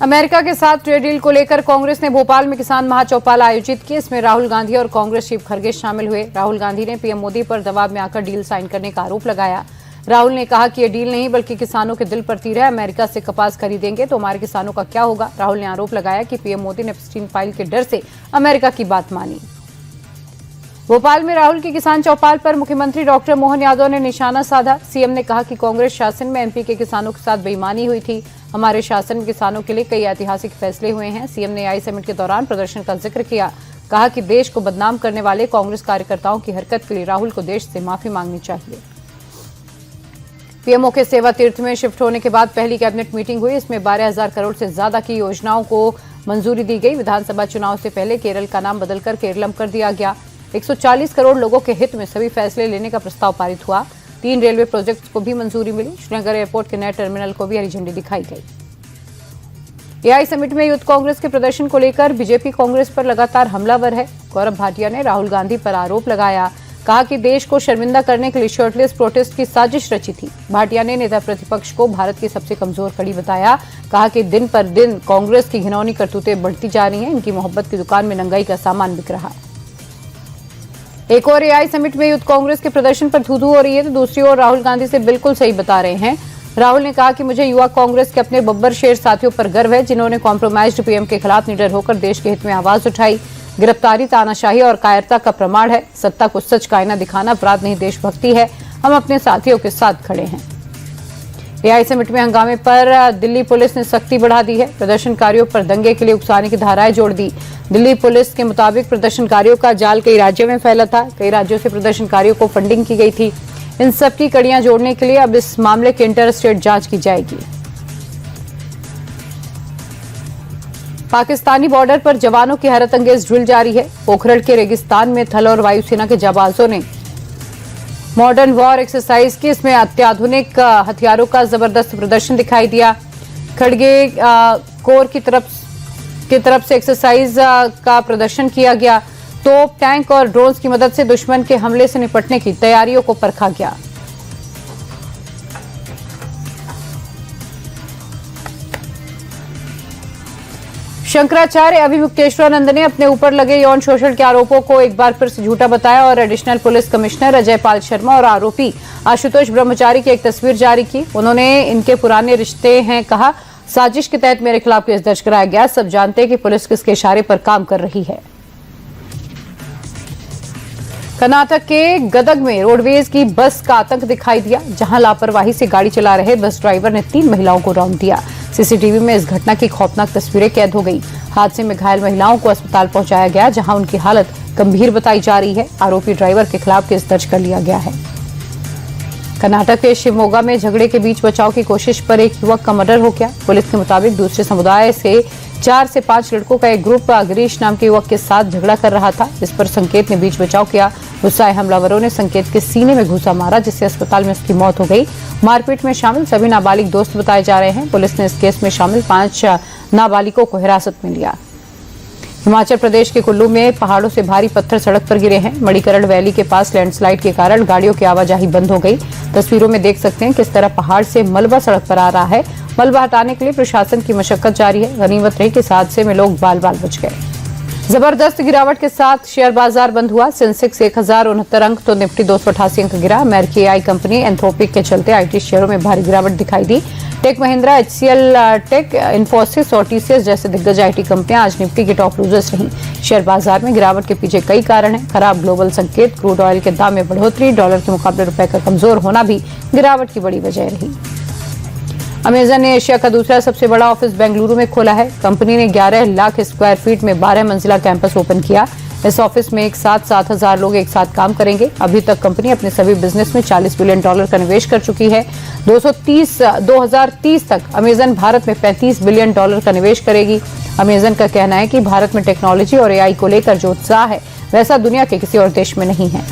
America के साथ trade deal को लेकर कांग्रेस ने भोपाल में किसान महाचौपाल आयोजित की। इसमें राहुल गांधी और कांग्रेस चीफ खरगे शामिल हुए। राहुल गांधी ने पीएम मोदी पर दबाव में आकर डील साइन करने का आरोप लगाया। राहुल ने कहा कि ये डील नहीं बल्कि किसानों के दिल पर तीर है। अमेरिका से कपास खरीदेंगे तो हमारे किसानों का क्या होगा। राहुल ने आरोप लगाया कि पीएम मोदी ने एप्स्टीन फाइल के डर से अमेरिका की बात मानी। भोपाल में राहुल की किसान चौपाल पर मुख्यमंत्री डॉक्टर मोहन यादव ने निशाना साधा। सीएम ने कहा कि कांग्रेस शासन में एमपी के किसानों के साथ बेईमानी हुई थी। हमारे शासन में किसानों के लिए कई ऐतिहासिक फैसले हुए हैं। सीएम ने आई समिट के दौरान प्रदर्शन का जिक्र किया। कहा कि देश को बदनाम करने वाले कांग्रेस कार्यकर्ताओं की हरकत के लिए राहुल को देश से माफी मांगनी चाहिए। पीएमओ के सेवा तीर्थ में शिफ्ट होने के बाद पहली कैबिनेट मीटिंग हुई। इसमें 12,000 करोड़ से ज्यादा की योजनाओं को मंजूरी दी गई। विधानसभा चुनाव से पहले केरल का नाम बदलकर केरलम कर दिया गया। 140 करोड़ लोगों के हित में सभी फैसले लेने का प्रस्ताव पारित हुआ। 3 रेलवे प्रोजेक्ट्स को भी मंजूरी मिली। श्रीनगर एयरपोर्ट के नए टर्मिनल को भी हरी झंडी दिखाई गई। एआई समिट में यूथ कांग्रेस के प्रदर्शन को लेकर बीजेपी कांग्रेस पर लगातार हमलावर है। गौरव भाटिया ने राहुल गांधी पर आरोप लगाया। कहा कि देश को शर्मिंदा करने के लिए शर्टलेस प्रोटेस्ट की साजिश रची थी। भाटिया ने नेता प्रतिपक्ष को भारत की सबसे कमजोर कड़ी बताया। कहा कि दिन पर दिन कांग्रेस की घिनौनी करतूतें बढ़ती जा रही हैं। इनकी मोहब्बत की दुकान में नंगाई का सामान बिक रहा है। एक और एआई समिट में यूथ कांग्रेस के प्रदर्शन पर थू-थू हो रही है तो दूसरी ओर राहुल गांधी से बिल्कुल सही बता रहे हैं। राहुल ने कहा कि मुझे युवा कांग्रेस के अपने बब्बर शेर साथियों पर गर्व है, जिन्होंने कॉम्प्रोमाइज्ड पीएम के खिलाफ निडर होकर देश के हित में आवाज उठाई। गिरफ्तारी तानाशाही और कायरता का प्रमाण है। सत्ता को सच का आईना दिखाना अपराध नहीं, देशभक्ति है। हम अपने साथियों के साथ खड़े हैं। एआई समिट में हंगामे पर दिल्ली पुलिस ने सख्ती बढ़ा दी है। प्रदर्शनकारियों पर दंगे के लिए उकसाने की धाराएं जोड़ दी। दिल्ली पुलिस के मुताबिक प्रदर्शनकारियों का जाल कई राज्यों में फैला था। कई राज्यों से प्रदर्शनकारियों को फंडिंग की गई थी। इन सब की कड़ियां जोड़ने के लिए अब इस मामले की इंटर स्टेट जांच की जाएगी। पाकिस्तानी बॉर्डर पर जवानों की हैरतअंगेज ड्रिल जारी है। पोखरण के रेगिस्तान में थल और वायुसेना के जाबाजों ने मॉडर्न वॉर एक्सरसाइज की। इसमें अत्याधुनिक हथियारों का जबरदस्त प्रदर्शन दिखाई दिया। खड़गे कोर की तरफ से एक्सरसाइज का प्रदर्शन किया गया। तोप, टैंक और ड्रोन्स की मदद से दुश्मन के हमले से निपटने की तैयारियों को परखा गया। शंकराचार्य अभिमुक्तेश्वरानंद ने अपने ऊपर लगे यौन शोषण के आरोपों को एक बार फिर से झूठा बताया और additional police commissioner Ajay Pal Sharma और आरोपी आशुतोष ब्रह्मचारी की एक तस्वीर जारी की। उन्होंने इनके पुराने रिश्ते हैं कहा। साजिश के तहत मेरे खिलाफ केस दर्ज कराया गया। सब जानते हैं कि पुलिस किसके इशारे पर काम कर रही है। कर्नाटक के गदग में रोडवेज की बस का आतंक दिखाई दिया, जहां लापरवाही से गाड़ी चला रहे बस ड्राइवर ने 3 महिलाओं को रौंद दिया। सीसीटीवी में इस घटना की खौफनाक तस्वीरें कैद हो गई। हादसे में घायल महिलाओं को अस्पताल पहुंचाया गया, जहां उनकी हालत गंभीर बताई जा रही है। आरोपी ड्राइवर के खिलाफ केस दर्ज कर लिया गया है। कर्नाटक के शिवमोगा में झगड़े के बीच बचाव की कोशिश पर एक युवक का मर्डर हो गया। पुलिस के मुताबिक दूसरे समुदाय से 4 से 5 लड़कों का एक ग्रुप गिरीश नाम के युवक के साथ झगड़ा कर रहा था। इस पर संकेत ने बीच बचाव किया। गुस्साए हमलावरों ने संकेत के सीने में घूसा मारा, जिससे अस्पताल में उसकी मौत हो गई। मारपीट में शामिल सभी नाबालिग दोस्त बताए जा रहे हैं। पुलिस ने इस केस में शामिल 5 नाबालिगों को हिरासत में लिया। हिमाचल प्रदेश के कुल्लू में पहाड़ों से भारी पत्थर सड़क पर गिरे हैं। मणिकरण वैली के पास लैंडस्लाइड के कारण गाड़ियों की आवाजाही बंद हो गई। तस्वीरों में देख सकते हैं किस तरह पहाड़ से मलबा सड़क पर आ रहा है। मलबा हटाने के लिए प्रशासन की मशक्कत जारी है। गनीमत रही कि इस हादसे में लोग बाल बाल बच गए। जबरदस्त गिरावट के साथ शेयर बाजार बंद हुआ। सेंसेक्स 1069 अंक तो निफ्टी 288 अंक गिरा। अमेरिकी एआई कंपनी एंथ्रोपिक के चलते आईटी शेयरों में भारी गिरावट दिखाई दी। Tech Mahindra, HCL tech, Infosys और टीसीएस जैसे दिग्गज आईटी कंपनियां आज निफ्टी के टॉप लूजर्स रहीं। शेयर बाजार में गिरावट के पीछे कई कारण हैं। खराब ग्लोबल संकेत, क्रूड ऑयल के दाम में बढ़ोतरी, डॉलर के मुकाबले रुपए का कमजोर होना भी गिरावट की बड़ी वजह रही। अमेजन ने एशिया का दूसरा सबसे बड़ा ऑफिस बेंगलुरु में खोला है। कंपनी ने 11 लाख स्क्वायर फीट में 12 मंजिला कैंपस ओपन किया। इस ऑफिस में एक साथ 7,000 लोग एक साथ काम करेंगे। अभी तक कंपनी अपने सभी बिजनेस में $40 बिलियन का निवेश कर चुकी है। 2030 तक अमेजन भारत में $35 बिलियन का निवेश करेगी। अमेजन का कहना है कि भारत में टेक्नोलॉजी और एआई को लेकर जो उत्साह है वैसा दुनिया के किसी और देश में नहीं है।